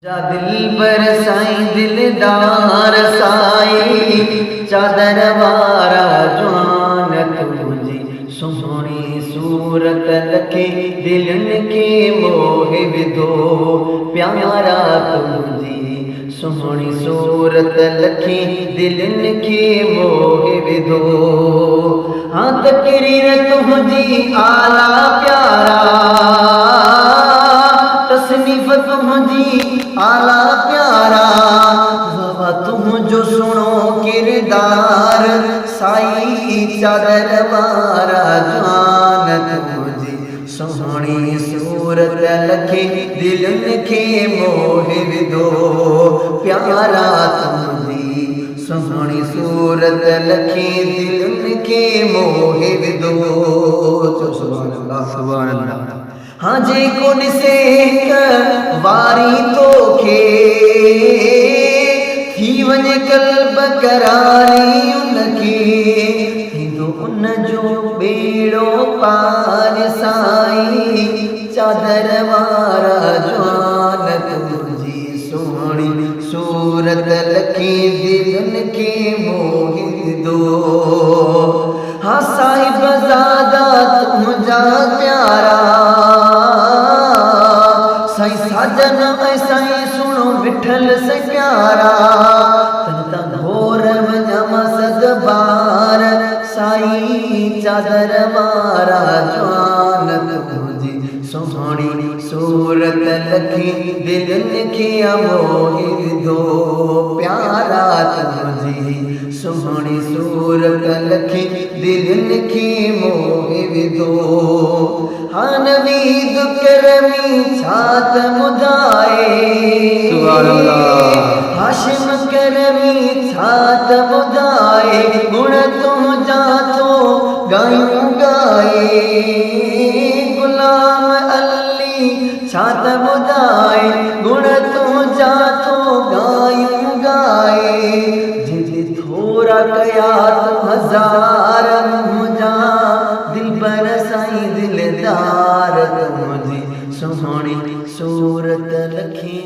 जा दिल पर साईं दिलदार साईं चादर वारा जवान तुझी सोहणी सूरत लखे दिलन के मोहे विधो प्यारा तुझी सोहणी सूरत लखे दिलन के मोहे विधो हाँ तकरीर तुझी आला प्यारा तसनीफ तुझी आला प्यारा बाबा तुझो सुनो किरदार साई चादर वारा जवान तुझी सोहणी सूरत लखे दिलन के मोहे विधो प्यारा तुझी सोहणी सूरत लखे दिलन के मोहे विधो। सुभान अल्लाह सुभान अल्लाह। हाँ जे को ॾिसे वारी तोखे थी वञे कल्ब करारी उनखे थींदो उन जो बेड़ो पार साईं चादर वारा जवान तुझी सोहणी सूरत लखे दिलन के मोहे दो। हाँ साहिब ज़ादा तुझा प्यारा साईं साजन साईं सुनो विठल से प्यारा तन घोर वञा मसद बार साईं चादर वारा जवान तुझी सोहणी सूरत लखे दिलन के मोहे दो प्यारा तुझी सोहणी सूरत लखे दिलन के मोहे दो। हाँ नवीद करमी छात मुदाए सुभान अल्लाह। हाशिम करमी छात मुदाए गुण तुम जातो गायूं गाए गुलाम अली छात मुदाए गुण तुम जातो गायूं गाए जिजे थोड़ा कया तो हजार मुझा दिल पर साईं दिलदार तुझी सोहणी सूरत लखे